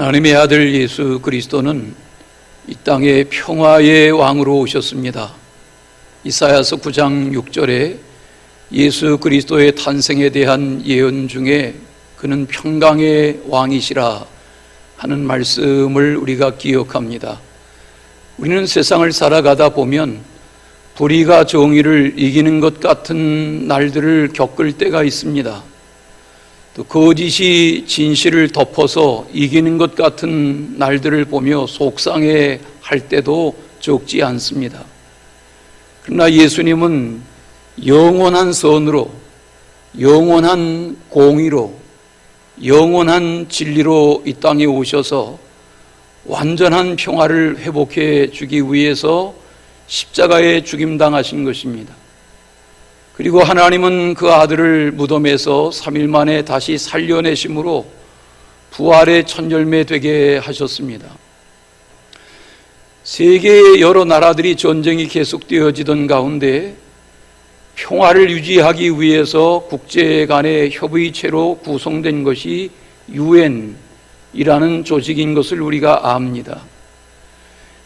하나님의 아들 예수 그리스도는 이 땅에 평화의 왕으로 오셨습니다. 이사야서 9장 6절에 예수 그리스도의 탄생에 대한 예언 중에 그는 평강의 왕이시라 하는 말씀을 우리가 기억합니다. 우리는 세상을 살아가다 보면 불의가 정의를 이기는 것 같은 날들을 겪을 때가 있습니다. 또 거짓이 진실을 덮어서 이기는 것 같은 날들을 보며 속상해 할 때도 적지 않습니다. 그러나 예수님은 영원한 선으로, 영원한 공의로, 영원한 진리로 이 땅에 오셔서 완전한 평화를 회복해 주기 위해서 십자가에 죽임당하신 것입니다. 그리고 하나님은 그 아들을 무덤에서 3일 만에 다시 살려내심으로 부활의 첫 열매 되게 하셨습니다. 세계의 여러 나라들이 전쟁이 계속되어지던 가운데 평화를 유지하기 위해서 국제 간의 협의체로 구성된 것이 유엔이라는 조직인 것을 우리가 압니다.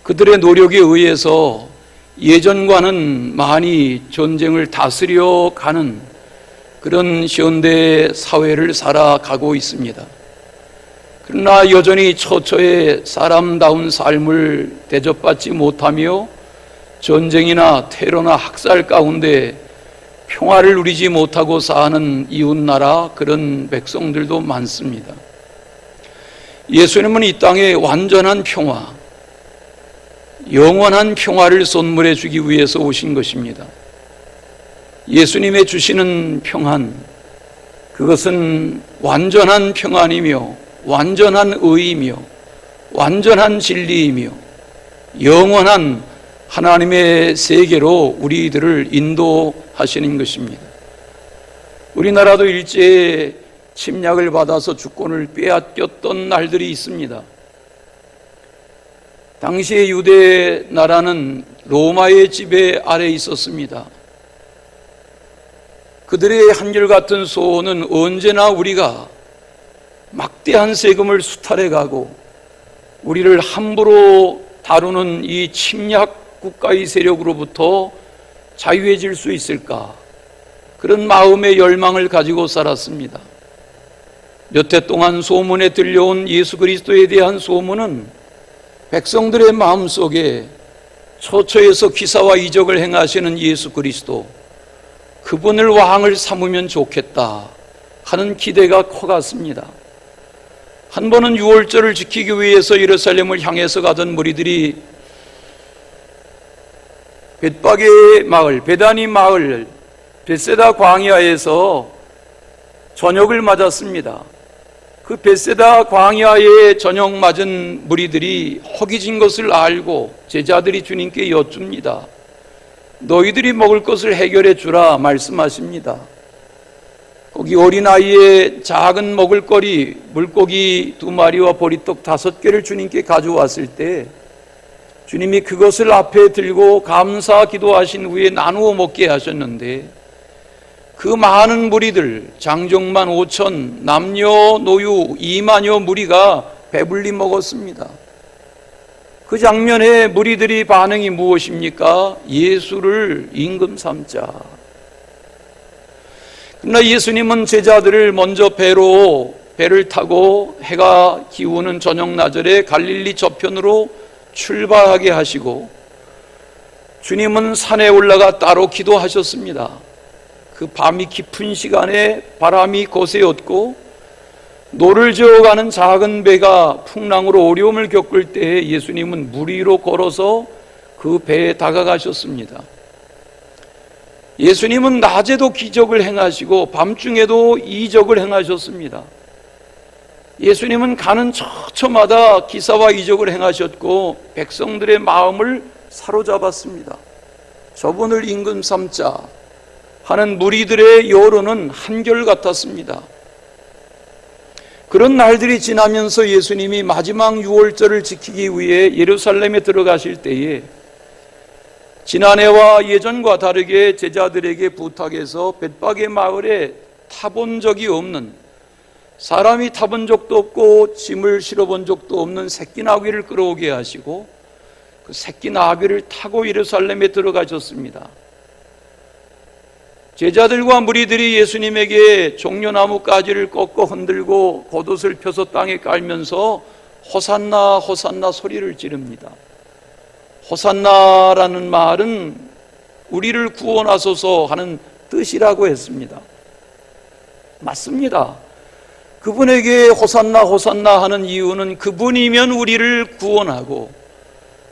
그들의 노력에 의해서 예전과는 많이 전쟁을 다스려 가는 그런 현대 사회를 살아가고 있습니다. 그러나 여전히 처처의 사람다운 삶을 대접받지 못하며 전쟁이나 테러나 학살 가운데 평화를 누리지 못하고 사는 이웃나라 그런 백성들도 많습니다. 예수님은 이 땅에 완전한 평화, 영원한 평화를 선물해 주기 위해서 오신 것입니다. 예수님의 주시는 평안, 그것은 완전한 평안이며 완전한 의이며 완전한 진리이며 영원한 하나님의 세계로 우리들을 인도하시는 것입니다. 우리나라도 일제의 침략을 받아서 주권을 빼앗겼던 날들이 있습니다. 당시의 유대 나라는 로마의 지배 아래에 있었습니다. 그들의 한결같은 소원은 언제나 우리가 막대한 세금을 수탈해 가고 우리를 함부로 다루는 이 침략 국가의 세력으로부터 자유해질 수 있을까? 그런 마음의 열망을 가지고 살았습니다. 몇 해 동안 소문에 들려온 예수 그리스도에 대한 소문은 백성들의 마음속에 처처에서 기사와 이적을 행하시는 예수 그리스도, 그분을 왕을 삼으면 좋겠다 하는 기대가 커갔습니다. 한 번은 유월절을 지키기 위해서 예루살렘을 향해서 가던 무리들이 벳박의 마을, 베다니 마을, 벳세다 광야에서 저녁을 맞았습니다. 그 벳세다 광야에 저녁 맞은 무리들이 허기진 것을 알고 제자들이 주님께 여쭙니다. 너희들이 먹을 것을 해결해 주라 말씀하십니다. 거기 어린아이의 작은 먹을거리, 물고기 2마리와 보리떡 5개를 주님께 가져왔을 때 주님이 그것을 앞에 들고 감사 기도하신 후에 나누어 먹게 하셨는데 그 많은 무리들, 장정만 5천, 남녀 노유 2만여 무리가 배불리 먹었습니다. 그 장면에 무리들이 반응이 무엇입니까? 예수를 임금 삼자. 그러나 예수님은 제자들을 먼저 배를 타고 해가 기우는 저녁나절에 갈릴리 저편으로 출발하게 하시고 주님은 산에 올라가 따로 기도하셨습니다. 그 밤이 깊은 시간에 바람이 거세었고 노를 저어가는 작은 배가 풍랑으로 어려움을 겪을 때 예수님은 물 위로 걸어서 그 배에 다가가셨습니다. 예수님은 낮에도 기적을 행하시고 밤중에도 이적을 행하셨습니다. 예수님은 가는 처처마다 기사와 이적을 행하셨고 백성들의 마음을 사로잡았습니다. 저분을 임금 삼자 하는 무리들의 여론은 한결같았습니다. 그런 날들이 지나면서 예수님이 마지막 유월절을 지키기 위해 예루살렘에 들어가실 때에 지난해와 예전과 다르게 제자들에게 부탁해서 벳박의 마을에 타본 적이 없는 사람이 타본 적도 없고 짐을 실어본 적도 없는 새끼 나귀를 끌어오게 하시고 그 새끼 나귀를 타고 예루살렘에 들어가셨습니다. 제자들과 무리들이 예수님에게 종려나무 가지를 꺾어 흔들고 겉옷을 펴서 땅에 깔면서 호산나 호산나 소리를 지릅니다. 호산나라는 말은 우리를 구원하소서 하는 뜻이라고 했습니다. 맞습니다. 그분에게 호산나 호산나 하는 이유는 그분이면 우리를 구원하고,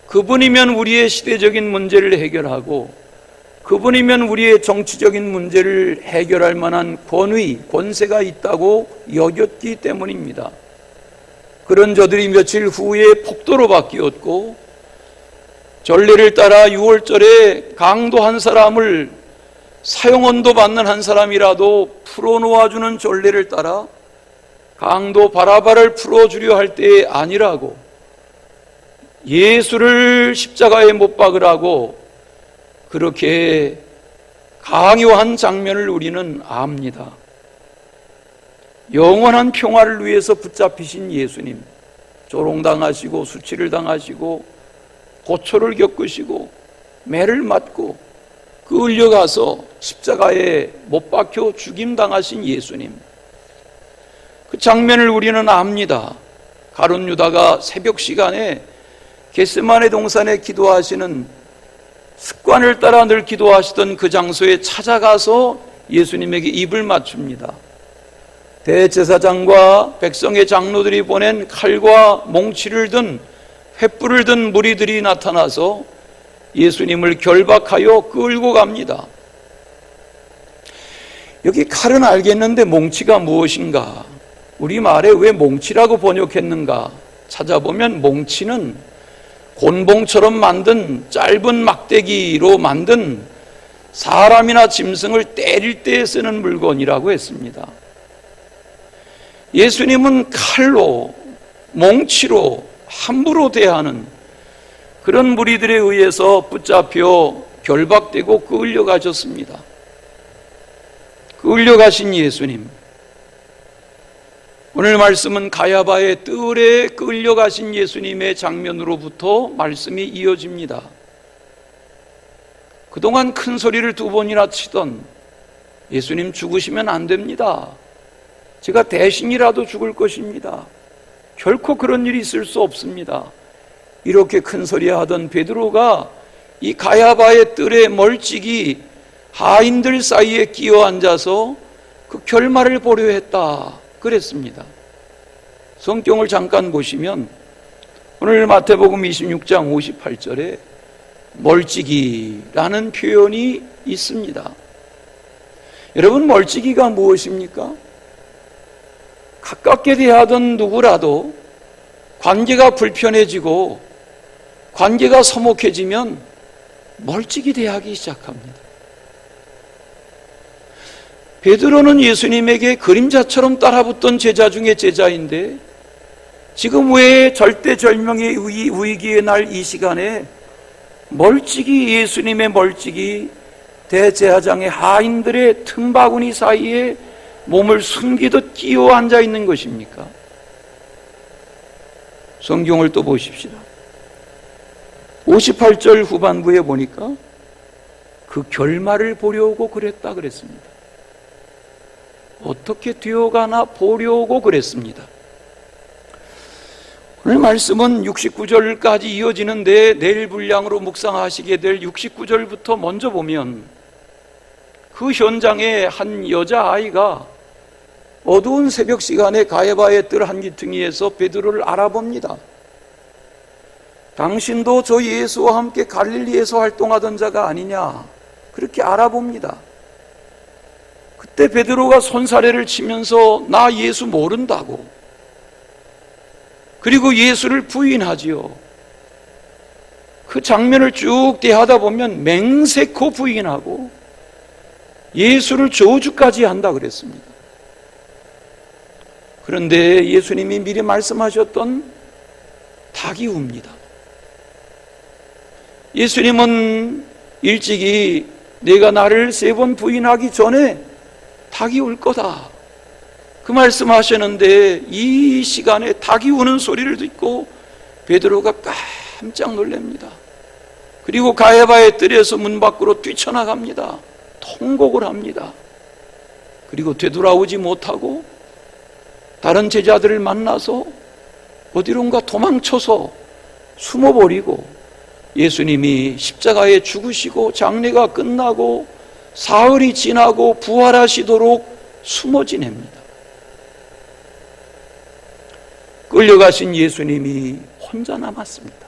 그분이면 우리의 시대적인 문제를 해결하고, 그분이면 우리의 정치적인 문제를 해결할 만한 권위, 권세가 있다고 여겼기 때문입니다. 그런 저들이 며칠 후에 폭도로 바뀌었고, 전례를 따라 6월절에 강도 한 사람을 사형언도 받는 한 사람이라도 풀어놓아주는 전례를 따라 강도 바라바를 풀어주려 할 때에 아니라고 예수를 십자가에 못 박으라고 그렇게 강요한 장면을 우리는 압니다. 영원한 평화를 위해서 붙잡히신 예수님, 조롱당하시고 수치를 당하시고 고초를 겪으시고 매를 맞고 끌려가서 십자가에 못 박혀 죽임당하신 예수님, 그 장면을 우리는 압니다. 가룟 유다가 새벽 시간에 겟세마네 동산에 기도하시는 습관을 따라 늘 기도하시던 그 장소에 찾아가서 예수님에게 입을 맞춥니다. 대제사장과 백성의 장로들이 보낸 칼과 몽치를 든 횃불을 든 무리들이 나타나서 예수님을 결박하여 끌고 갑니다. 여기 칼은 알겠는데 몽치가 무엇인가? 우리말에 왜 몽치라고 번역했는가? 찾아보면 몽치는 곤봉처럼 만든 짧은 막대기로 만든 사람이나 짐승을 때릴 때 쓰는 물건이라고 했습니다. 예수님은 칼로, 몽치로 함부로 대하는 그런 무리들에 의해서 붙잡혀 결박되고 끌려가셨습니다. 끌려가신 예수님, 오늘 말씀은 가야바의 뜰에 끌려가신 예수님의 장면으로부터 말씀이 이어집니다. 그동안 큰 소리를 2번이나 치던 예수님 죽으시면 안 됩니다. 제가 대신이라도 죽을 것입니다. 결코 그런 일이 있을 수 없습니다. 이렇게 큰 소리 하던 베드로가 이 가야바의 뜰에 멀찍이 하인들 사이에 끼어 앉아서 그 결말을 보려 했다 그랬습니다. 성경을 잠깐 보시면 오늘 마태복음 26장 58절에 멀찍이라는 표현이 있습니다. 여러분, 멀찍이가 무엇입니까? 가깝게 대하던 누구라도 관계가 불편해지고 관계가 서먹해지면 멀찍이 대하기 시작합니다. 베드로는 예수님에게 그림자처럼 따라붙던 제자 중에 제자인데 지금 왜 절대절명의 위기의 날 이 시간에 멀찍이 예수님의 멀찍이 대제사장의 하인들의 틈바구니 사이에 몸을 숨기듯 끼어 앉아 있는 것입니까? 성경을 또 보십시다. 58절 후반부에 보니까 그 결말을 보려고 그랬다 그랬습니다. 어떻게 되어가나 보려고 그랬습니다. 오늘 말씀은 69절까지 이어지는데 내일 분량으로 묵상하시게 될 69절부터 먼저 보면 그 현장에 한 여자아이가 어두운 새벽 시간에 가야바의 뜰 한기퉁이에서 베드로를 알아봅니다. 당신도 저 예수와 함께 갈릴리에서 활동하던 자가 아니냐, 그렇게 알아봅니다. 그때 베드로가 손사래를 치면서 나 예수 모른다고, 그리고 예수를 부인하지요. 그 장면을 쭉 대하다 보면 맹세코 부인하고 예수를 저주까지 한다 그랬습니다. 그런데 예수님이 미리 말씀하셨던 닭이 웁니다. 예수님은 일찍이 내가 나를 3번 부인하기 전에 닭이 울 거다 그 말씀하셨는데 이 시간에 닭이 우는 소리를 듣고 베드로가 깜짝 놀랍니다. 그리고 가야바의 뜰에서 문 밖으로 뛰쳐나갑니다. 통곡을 합니다. 그리고 되돌아오지 못하고 다른 제자들을 만나서 어디론가 도망쳐서 숨어버리고 예수님이 십자가에 죽으시고 장례가 끝나고 사흘이 지나고 부활하시도록 숨어 지냅니다. 끌려가신 예수님이 혼자 남았습니다.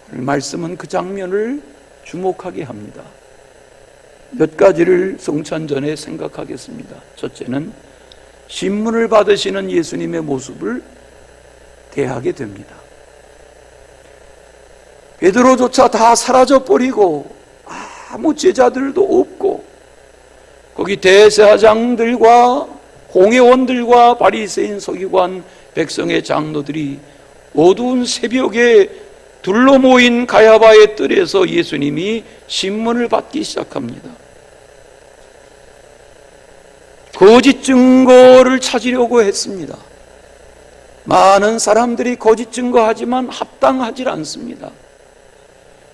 오늘 말씀은 그 장면을 주목하게 합니다. 몇 가지를 성찬 전에 생각하겠습니다. 첫째는 신문을 받으시는 예수님의 모습을 대하게 됩니다. 베드로조차 다 사라져버리고 아무 제자들도 없고 거기 대제사장들과 공회원들과 바리새인 서기관 백성의 장로들이 어두운 새벽에 둘러 모인 가야바의 뜰에서 예수님이 신문을 받기 시작합니다. 거짓 증거를 찾으려고 했습니다. 많은 사람들이 거짓 증거하지만 합당하지 않습니다.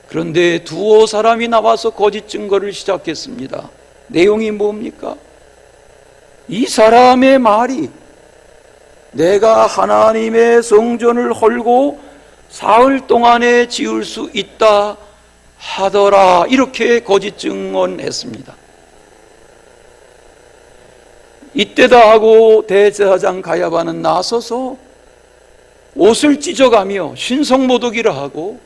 그런데 두어 사람이 나와서 거짓 증거를 시작했습니다. 내용이 뭡니까? 이 사람의 말이 내가 하나님의 성전을 헐고 사흘 동안에 지을 수 있다 하더라, 이렇게 거짓 증언했습니다. 이때다 하고 대제사장 가야바는 나서서 옷을 찢어가며 신성모독이라 하고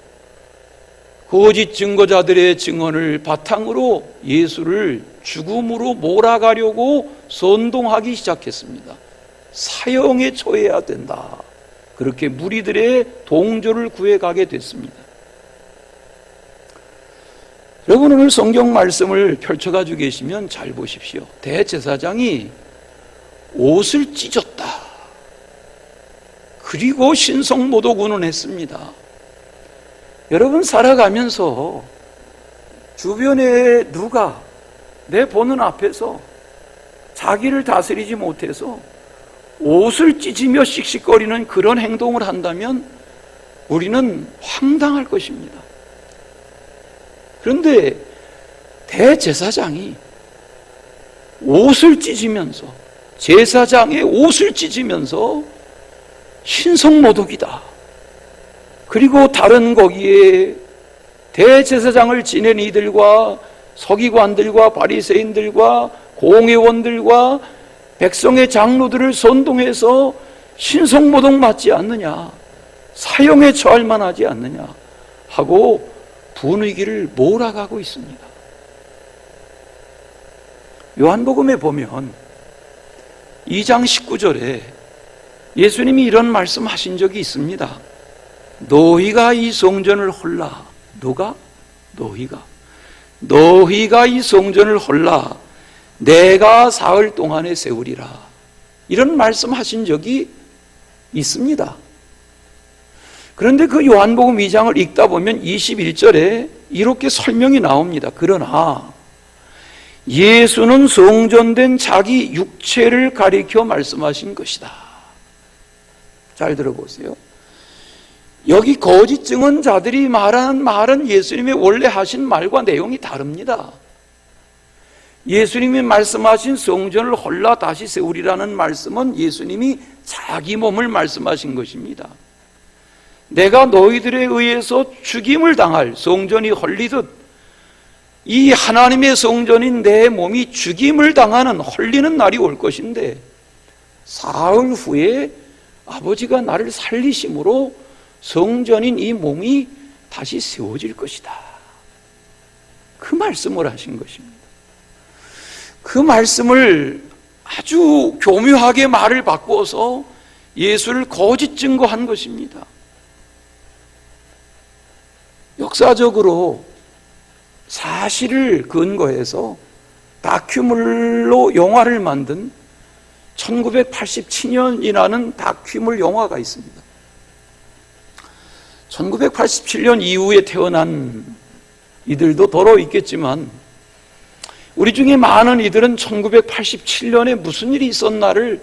거짓 증거자들의 증언을 바탕으로 예수를 죽음으로 몰아가려고 선동하기 시작했습니다. 사형에 처해야 된다. 그렇게 무리들의 동조를 구해가게 됐습니다. 여러분, 오늘 성경 말씀을 펼쳐가지고 계시면 잘 보십시오. 대제사장이 옷을 찢었다. 그리고 신성모독 운운했습니다. 여러분, 살아가면서 주변에 누가 내 보는 앞에서 자기를 다스리지 못해서 옷을 찢으며 씩씩거리는 그런 행동을 한다면 우리는 황당할 것입니다. 그런데 대제사장이 옷을 찢으면서, 제사장의 옷을 찢으면서 신성모독이다. 그리고 다른 거기에 대제사장을 지낸 이들과 서기관들과 바리새인들과 공회원들과 백성의 장로들을 선동해서 신성모독 맞지 않느냐, 사형에 처할 만하지 않느냐 하고 분위기를 몰아가고 있습니다. 요한복음에 보면 2장 19절에 예수님이 이런 말씀하신 적이 있습니다. 너희가 이 성전을 헐라. 누가? 너희가 이 성전을 헐라. 내가 사흘 동안에 세우리라. 이런 말씀하신 적이 있습니다. 그런데 그 요한복음 2장을 읽다 보면 21절에 이렇게 설명이 나옵니다. 그러나 예수는 성전된 자기 육체를 가리켜 말씀하신 것이다. 잘 들어보세요. 여기 거짓 증언자들이 말하는 말은 예수님의 원래 하신 말과 내용이 다릅니다. 예수님이 말씀하신 성전을 헐라 다시 세우리라는 말씀은 예수님이 자기 몸을 말씀하신 것입니다. 내가 너희들에 의해서 죽임을 당할 성전이 헐리듯 이 하나님의 성전인 내 몸이 죽임을 당하는 헐리는 날이 올 것인데 사흘 후에 아버지가 나를 살리심으로 성전인 이 몸이 다시 세워질 것이다. 그 말씀을 하신 것입니다. 그 말씀을 아주 교묘하게 말을 바꿔서 예수를 거짓 증거한 것입니다. 역사적으로 사실을 근거해서 다큐물로 영화를 만든 1987년이라는 다큐물 영화가 있습니다. 1987년 이후에 태어난 이들도 더러 있겠지만 우리 중에 많은 이들은 1987년에 무슨 일이 있었나를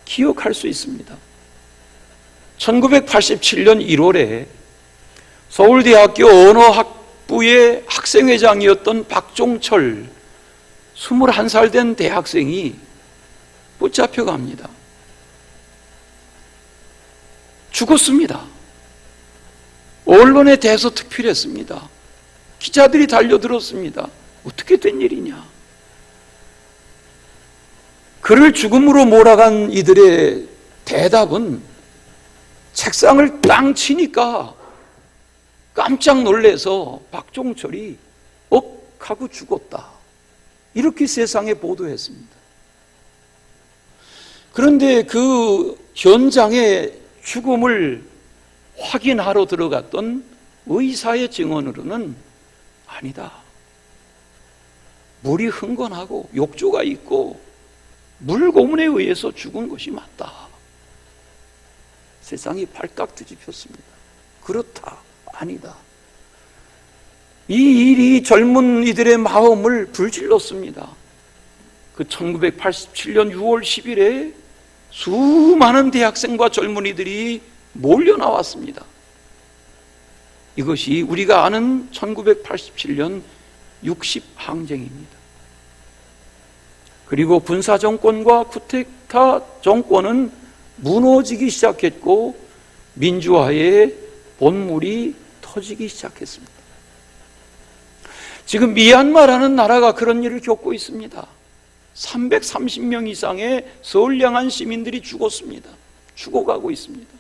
기억할 수 있습니다. 1987년 1월에 서울대학교 언어학부의 학생회장이었던 박종철 21살 된 대학생이 붙잡혀갑니다. 죽었습니다. 언론에 대서특필했습니다. 기자들이 달려들었습니다. 어떻게 된 일이냐? 그를 죽음으로 몰아간 이들의 대답은 책상을 땅 치니까 깜짝 놀래서 박종철이 억 하고 죽었다. 이렇게 세상에 보도했습니다. 그런데 그 현장의 죽음을 확인하러 들어갔던 의사의 증언으로는 아니다. 물이 흥건하고 욕조가 있고 물고문에 의해서 죽은 것이 맞다. 세상이 발칵 뒤집혔습니다. 그렇다. 아니다. 이 일이 젊은 이들의 마음을 불질렀습니다. 그 1987년 6월 10일에 수많은 대학생과 젊은이들이 몰려 나왔습니다. 이것이 우리가 아는 1987년 60항쟁입니다. 그리고 군사정권과 쿠데타 정권은 무너지기 시작했고 민주화의 본물이 터지기 시작했습니다. 지금 미얀마라는 나라가 그런 일을 겪고 있습니다. 330명 이상의 선량한 시민들이 죽었습니다. 죽어가고 있습니다.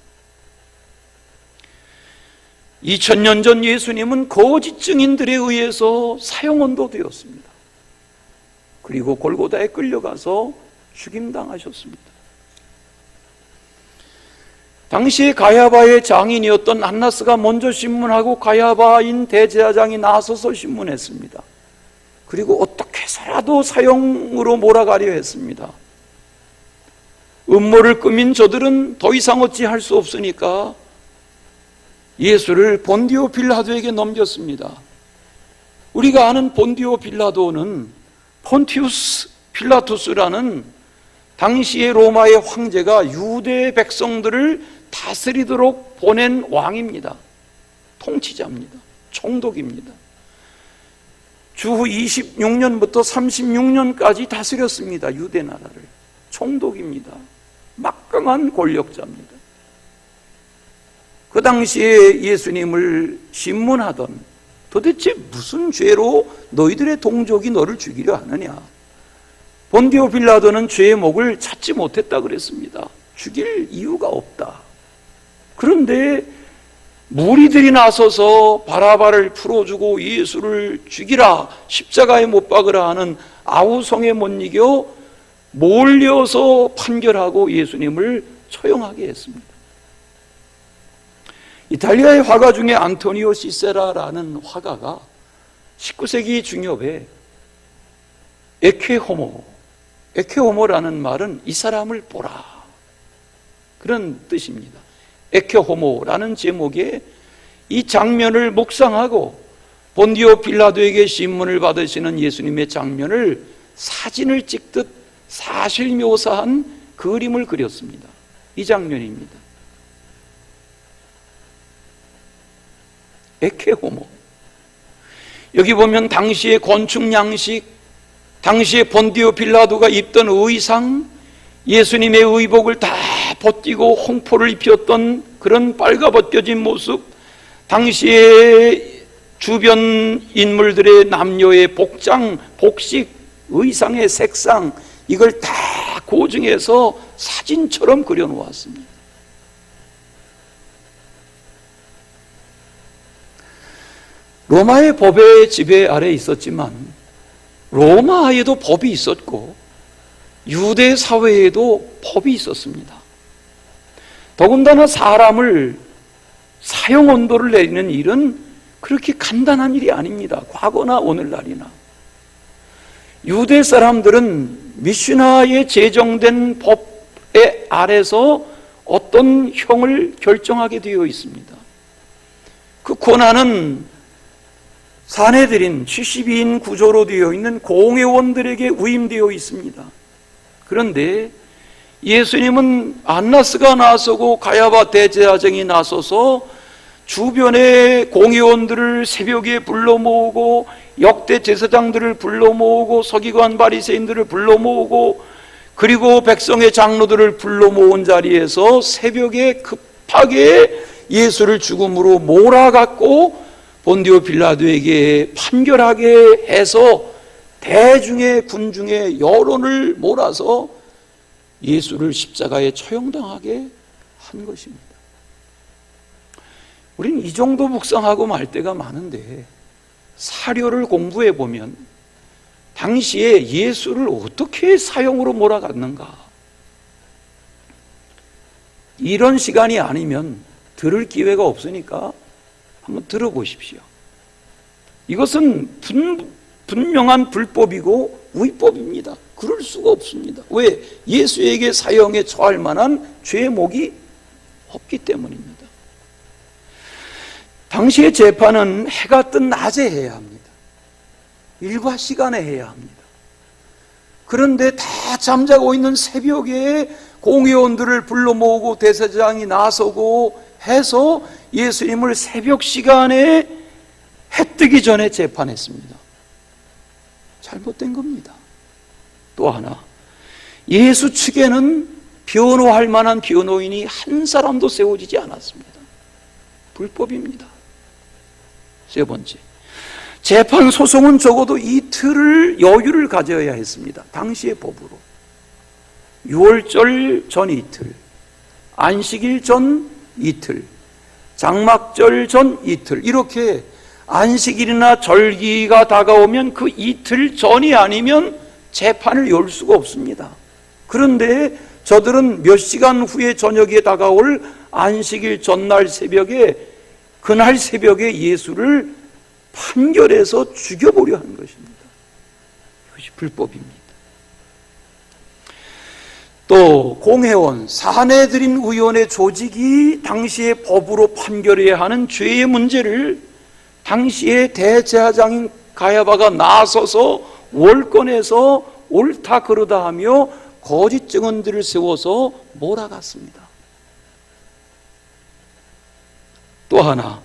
2000년 전 예수님은 거짓 증인들에 의해서 사형언도 되었습니다. 그리고 골고다에 끌려가서 죽임당하셨습니다. 당시에 가야바의 장인이었던 안나스가 먼저 신문하고 가야바인 대제사장이 나서서 신문했습니다. 그리고 어떻게 해서라도 사형으로 몰아가려 했습니다. 음모를 꾸민 저들은 더 이상 어찌할 수 없으니까 예수를 본디오 빌라도에게 넘겼습니다. 우리가 아는 본디오 빌라도는 폰티우스 필라투스라는 당시의 로마의 황제가 유대 백성들을 다스리도록 보낸 왕입니다. 통치자입니다. 총독입니다. 주후 26년부터 36년까지 다스렸습니다. 유대 나라를. 총독입니다. 막강한 권력자입니다. 그 당시에 예수님을 신문하던 도대체 무슨 죄로 너희들의 동족이 너를 죽이려 하느냐? 본디오 빌라도는 죄의 목을 찾지 못했다 그랬습니다. 죽일 이유가 없다. 그런데 무리들이 나서서 바라바를 풀어주고 예수를 죽이라, 십자가에 못 박으라 하는 아우성에 못 이겨 몰려서 판결하고 예수님을 처형하게 했습니다. 이탈리아의 화가 중에 안토니오 시세라라는 화가가 19세기 중엽에 에케호모라는 말은 이 사람을 보라, 그런 뜻입니다. 에케호모라는 제목의 이 장면을 묵상하고 본디오 빌라도에게 신문을 받으시는 예수님의 장면을 사진을 찍듯 사실 묘사한 그림을 그렸습니다. 이 장면입니다. 에케호모. 여기 보면 당시의 건축 양식, 당시에 본디오 빌라도가 입던 의상, 예수님의 의복을 다 벗기고 홍포를 입혔던 그런 빨가벗겨진 모습, 당시에 주변 인물들의 남녀의 복장, 복식, 의상의 색상, 이걸 다 고증해서 사진처럼 그려놓았습니다. 로마의 법의 지배 아래 있었지만 로마에도 법이 있었고 유대 사회에도 법이 있었습니다. 더군다나 사람을 사형 언도를 내리는 일은 그렇게 간단한 일이 아닙니다. 과거나 오늘날이나. 유대 사람들은 미슈나에 제정된 법에 아래서 어떤 형을 결정하게 되어 있습니다. 그 권한은 사내들인 72인 구조로 되어 있는 공회원들에게 위임되어 있습니다. 그런데 예수님은 안나스가 나서고 가야바 대제사장이 나서서 주변의 공회원들을 새벽에 불러 모으고 역대 제사장들을 불러 모으고 서기관 바리새인들을 불러 모으고 그리고 백성의 장로들을 불러 모은 자리에서 새벽에 급하게 예수를 죽음으로 몰아갔고 본디오 빌라도에게 판결하게 해서 대중의 군중의 여론을 몰아서 예수를 십자가에 처형당하게 한 것입니다. 우리는 이 정도 묵상하고 말 때가 많은데 사료를 공부해 보면 당시에 예수를 어떻게 사형으로 몰아갔는가, 이런 시간이 아니면 들을 기회가 없으니까 한번 들어보십시오. 이것은 분명한 불법이고 위법입니다. 그럴 수가 없습니다. 왜? 예수에게 사형에 처할 만한 죄목이 없기 때문입니다. 당시의 재판은 해가 뜬 낮에 해야 합니다. 일과 시간에 해야 합니다. 그런데 다 잠자고 있는 새벽에 공회원들을 불러 모으고 대제사장이 나서고 해서 예수님을 새벽 시간에 해 뜨기 전에 재판했습니다. 잘못된 겁니다. 또 하나, 예수 측에는 변호할 만한 변호인이 한 사람도 세워지지 않았습니다. 불법입니다. 세 번째, 재판 소송은 적어도 이틀을 여유를 가져야 했습니다. 당시의 법으로. 6월절 전 이틀, 안식일 전 이틀, 장막절 전 이틀, 이렇게 안식일이나 절기가 다가오면 그 이틀 전이 아니면 재판을 열 수가 없습니다. 그런데 저들은 몇 시간 후에 저녁에 다가올 안식일 전날 새벽에, 그날 새벽에 예수를 판결해서 죽여보려 한 것입니다. 이것이 불법입니다. 또 공회원, 사내들인 의원의 조직이 당시의 법으로 판결해야 하는 죄의 문제를 당시의 대제사장인 가야바가 나서서 월권에서 옳다 그르다 하며 거짓 증언들을 세워서 몰아갔습니다. 또 하나,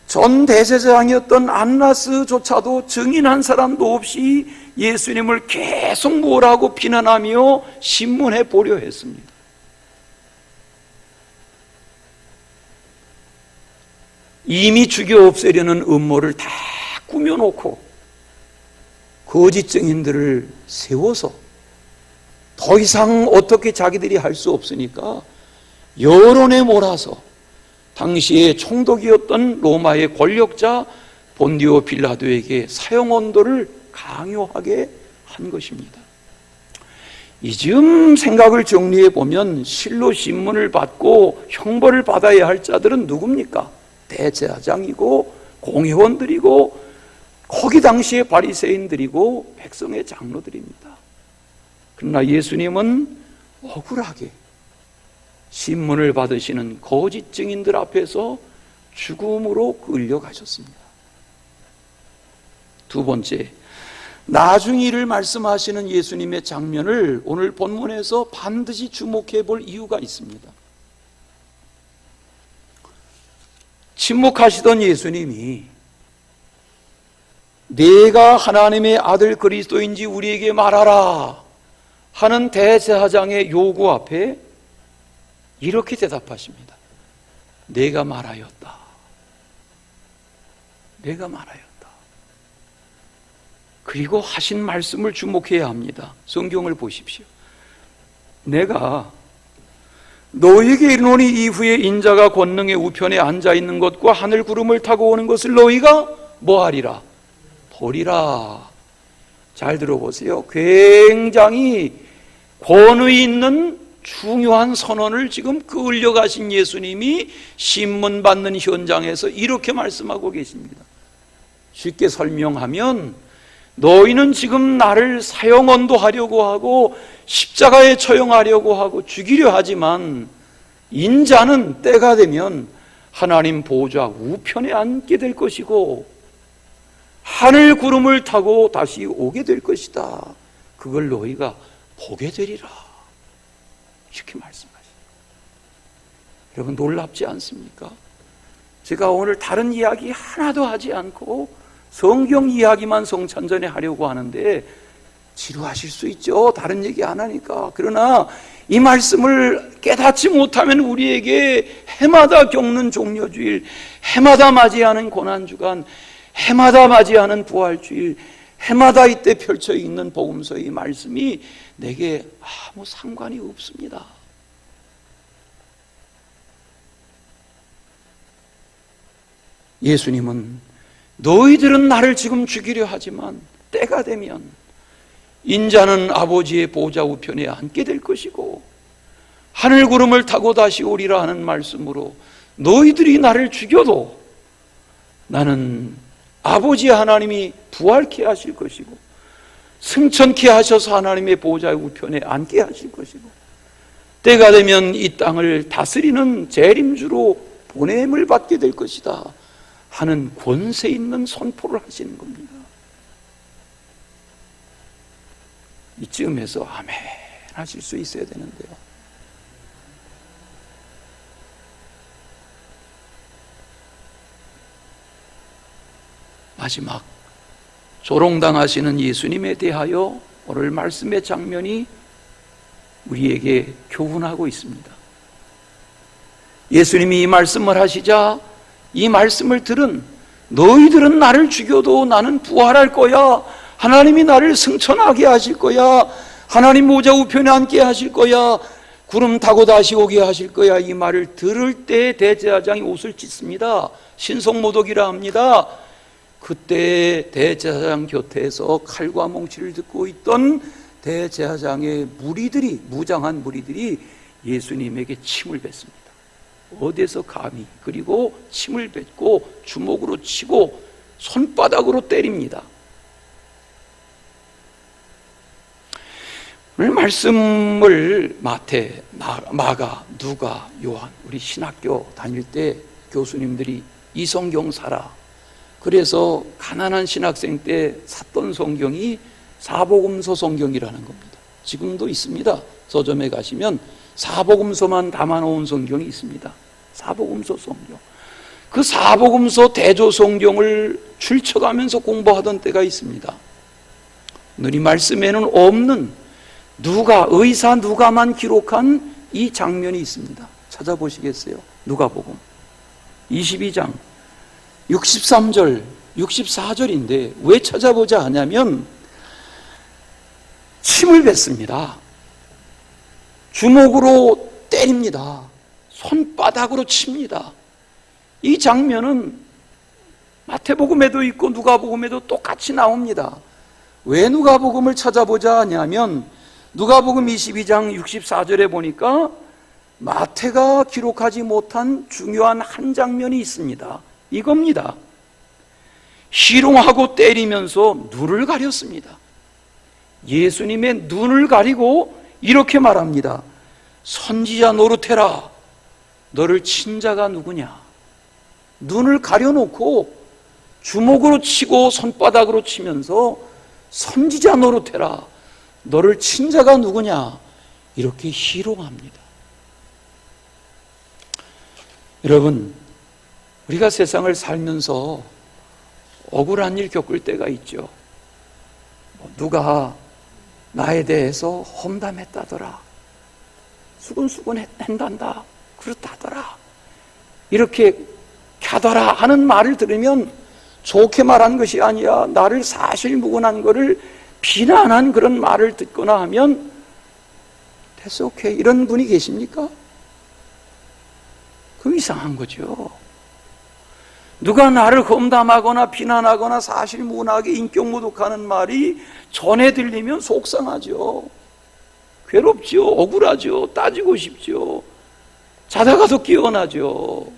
전 대제사장이었던 안나스조차도 증인한 사람도 없이 예수님을 계속 몰아고 비난하며 신문해 보려 했습니다. 이미 죽여 없애려는 음모를 다 꾸며놓고 거짓 증인들을 세워서 더 이상 어떻게 자기들이 할 수 없으니까 여론에 몰아서 당시에 총독이었던 로마의 권력자 본디오 빌라도에게 사형 언도를 강요하게 한 것입니다. 이쯤 생각을 정리해 보면 실로 신문을 받고 형벌을 받아야 할 자들은 누굽니까? 대제사장이고 공회원들이고 거기 당시의 바리새인들이고 백성의 장로들입니다. 그러나 예수님은 억울하게 신문을 받으시는 거짓 증인들 앞에서 죽음으로 끌려가셨습니다. 두 번째, 나중 일을 말씀하시는 예수님의 장면을 오늘 본문에서 반드시 주목해 볼 이유가 있습니다. 침묵하시던 예수님이 내가 하나님의 아들 그리스도인지 우리에게 말하라 하는 대제사장의 요구 앞에 이렇게 대답하십니다. 내가 말하였다. 내가 말하였다. 그리고 하신 말씀을 주목해야 합니다. 성경을 보십시오. 내가 너희에게 이르노니 이후에 인자가 권능의 우편에 앉아있는 것과 하늘 구름을 타고 오는 것을 너희가 뭐하리라? 보리라. 잘 들어보세요. 굉장히 권위 있는 중요한 선언을 지금 끌려가신 예수님이 신문 받는 현장에서 이렇게 말씀하고 계십니다. 쉽게 설명하면 너희는 지금 나를 사형 언도하려고 하고 십자가에 처형하려고 하고 죽이려 하지만 인자는 때가 되면 하나님 보좌 우편에 앉게 될 것이고 하늘 구름을 타고 다시 오게 될 것이다. 그걸 너희가 보게 되리라. 이렇게 말씀하십니다. 여러분, 놀랍지 않습니까? 제가 오늘 다른 이야기 하나도 하지 않고 성경 이야기만 성찬전에 하려고 하는데 지루하실 수 있죠. 다른 얘기 안 하니까. 그러나 이 말씀을 깨닫지 못하면 우리에게 해마다 겪는 종려주일, 해마다 맞이하는 고난주간, 해마다 맞이하는 부활주일, 해마다 이때 펼쳐 있는 복음서의 말씀이 내게 아무 상관이 없습니다. 예수님은 너희들은 나를 지금 죽이려 하지만 때가 되면 인자는 아버지의 보좌 우편에 앉게 될 것이고 하늘 구름을 타고 다시 오리라 하는 말씀으로 너희들이 나를 죽여도 나는 아버지 하나님이 부활케 하실 것이고 승천케 하셔서 하나님의 보좌 우편에 앉게 하실 것이고 때가 되면 이 땅을 다스리는 재림주로 보냄을 받게 될 것이다 하는 권세 있는 선포를 하시는 겁니다. 이쯤에서 아멘 하실 수 있어야 되는데요. 마지막 조롱당하시는 예수님에 대하여 오늘 말씀의 장면이 우리에게 교훈하고 있습니다. 예수님이 이 말씀을 하시자 이 말씀을 들은 너희들은 나를 죽여도 나는 부활할 거야, 하나님이 나를 승천하게 하실 거야, 하나님 보좌 우편에 앉게 하실 거야, 구름 타고 다시 오게 하실 거야, 이 말을 들을 때 대제사장이 옷을 찢습니다. 신성모독이라 합니다. 그때 대제사장 곁에서 칼과 몽치를 듣고 있던 대제사장의 무리들이, 무장한 무리들이 예수님에게 침을 뱉습니다. 어디서 감히, 그리고 침을 뱉고 주먹으로 치고 손바닥으로 때립니다. 오늘 말씀을 마태, 마가, 누가, 요한, 우리 신학교 다닐 때 교수님들이 이 성경 사라, 그래서 가난한 신학생 때 샀던 성경이 사복음서 성경이라는 겁니다. 지금도 있습니다. 서점에 가시면 사복음서만 담아놓은 성경이 있습니다. 사복음서 성경. 그 사복음서 대조 성경을 줄쳐가면서 공부하던 때가 있습니다. 오늘 이 말씀에는 없는 누가, 의사 누가만 기록한 이 장면이 있습니다. 찾아보시겠어요? 누가복음 22장 63절, 64절인데 왜 찾아보자 하냐면 침을 뱉습니다. 주먹으로 때립니다. 손바닥으로 칩니다. 이 장면은 마태복음에도 있고 누가복음에도 똑같이 나옵니다. 왜 누가복음을 찾아보자 하냐면 누가복음 22장 64절에 보니까 마태가 기록하지 못한 중요한 한 장면이 있습니다. 이겁니다. 희롱하고 때리면서 눈을 가렸습니다. 예수님의 눈을 가리고 이렇게 말합니다. 선지자 노르테라, 너를 친 자가 누구냐? 눈을 가려놓고 주먹으로 치고 손바닥으로 치면서 선지자 노르테라, 너를 친 자가 누구냐? 이렇게 희롱합니다. 여러분, 우리가 세상을 살면서 억울한 일 겪을 때가 있죠. 누가 나에 대해서 험담했다더라, 수근수근한단다, 그렇다더라, 이렇게 갸더라 하는 말을 들으면 좋게 말한 것이 아니라 나를 사실무근한 것을 비난한 그런 말을 듣거나 하면 That's okay, 이런 분이 계십니까? 그 이상한 거죠. 누가 나를 험담하거나 비난하거나 사실무근하게 인격모독하는 말이 전해 들리면 속상하죠. 괴롭죠. 억울하죠. 따지고 싶죠. 자다가도 깨어나죠.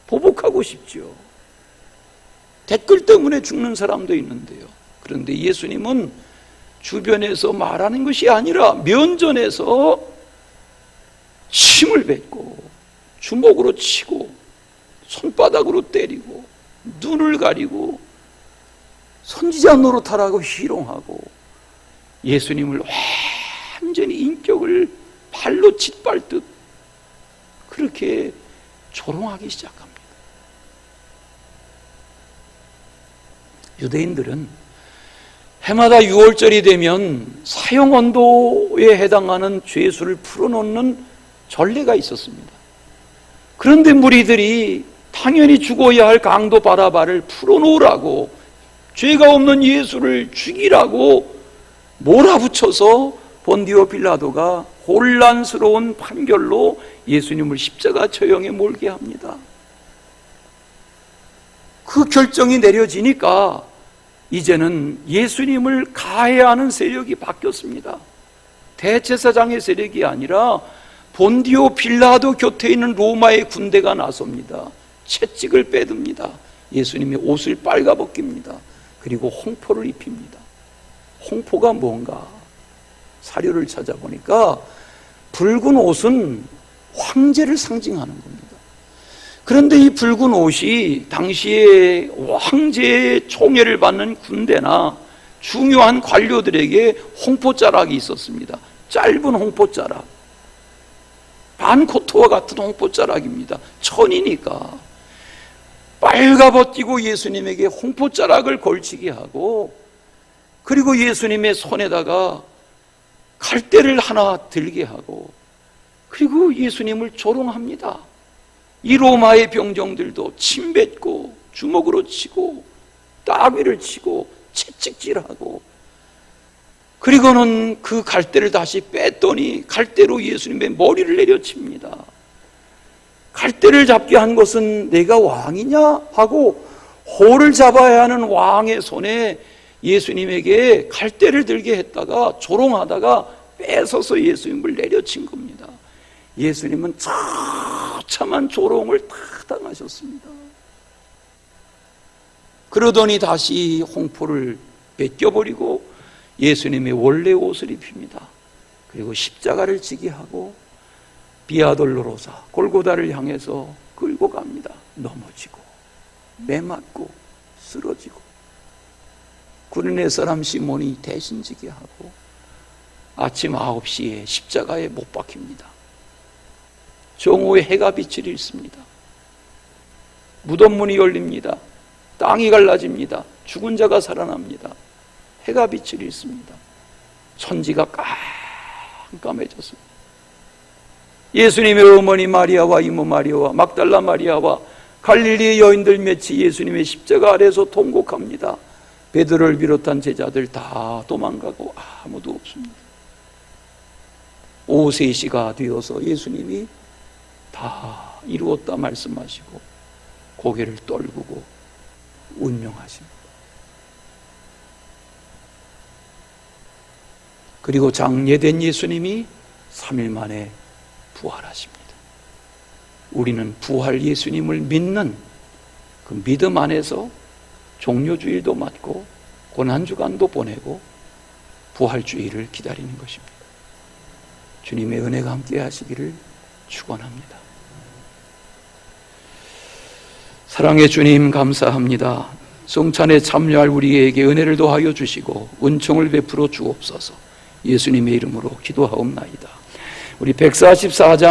보복하고 싶죠. 댓글 때문에 죽는 사람도 있는데요. 그런데 예수님은 주변에서 말하는 것이 아니라 면전에서 침을 뱉고 주먹으로 치고 손바닥으로 때리고 눈을 가리고 선지자 노릇하라고 희롱하고 예수님을 완전히 인격을 발로 짓밟듯 그렇게 조롱하기 시작합니다. 유대인들은 해마다 6월절이 되면 사형언도에 해당하는 죄수를 풀어놓는 전례가 있었습니다. 그런데 무리들이 당연히 죽어야 할 강도 바라바를 풀어놓으라고, 죄가 없는 예수를 죽이라고 몰아붙여서 본디오 빌라도가 혼란스러운 판결로 예수님을 십자가 처형에 몰게 합니다. 그 결정이 내려지니까 이제는 예수님을 가해야 하는 세력이 바뀌었습니다. 대제사장의 세력이 아니라 본디오 빌라도 곁에 있는 로마의 군대가 나섭니다. 채찍을 빼듭니다. 예수님의 옷을 빨가벗깁니다. 그리고 홍포를 입힙니다. 홍포가 뭔가? 사료를 찾아보니까 붉은 옷은 황제를 상징하는 겁니다. 그런데 이 붉은 옷이 당시에 황제의 총애를 받는 군대나 중요한 관료들에게 홍포자락이 있었습니다. 짧은 홍포자락, 반코트와 같은 홍포자락입니다. 천이니까 빨가벗기고 예수님에게 홍포자락을 걸치게 하고, 그리고 예수님의 손에다가 갈대를 하나 들게 하고, 그리고 예수님을 조롱합니다. 이 로마의 병정들도 침뱉고 주먹으로 치고 따귀를 치고 채찍질하고, 그리고는 그 갈대를 다시 뺐더니 갈대로 예수님의 머리를 내려칩니다. 갈대를 잡게 한 것은 내가 왕이냐 하고 호를 잡아야 하는 왕의 손에 예수님에게 갈대를 들게 했다가 조롱하다가 뺏어서 예수님을 내려친 겁니다. 예수님은 처참한 조롱을 다 당하셨습니다. 그러더니 다시 홍포를 뺏겨버리고 예수님의 원래 옷을 입힙니다. 그리고 십자가를 지게 하고 비아돌로로사 골고다를 향해서 끌고 갑니다. 넘어지고 매맞고 쓰러지고 구레네 사람 시몬이 대신 지게 하고 아침 9시에 십자가에 못 박힙니다. 정오에 해가 빛을 잃습니다. 무덤 문이 열립니다. 땅이 갈라집니다. 죽은 자가 살아납니다. 해가 빛을 잃습니다. 천지가 깜깜해졌습니다. 예수님의 어머니 마리아와 이모 마리아와 막달라 마리아와 갈릴리의 여인들 몇이 예수님의 십자가 아래에서 통곡합니다. 베드로를 비롯한 제자들 다 도망가고 아무도 없습니다. 오후 3시가 되어서 예수님이 다 이루었다 말씀하시고 고개를 떨구고 운명하십니다. 그리고 장례된 예수님이 3일 만에 부활하십니다. 우리는 부활 예수님을 믿는 그 믿음 안에서 종료주일도 맞고 고난주간도 보내고 부활주일을 기다리는 것입니다. 주님의 은혜가 함께 하시기를 축원합니다. 사랑의 주님 감사합니다. 성찬에 참여할 우리에게 은혜를 더하여 주시고 은총을 베풀어 주옵소서. 예수님의 이름으로 기도하옵나이다. 우리 144장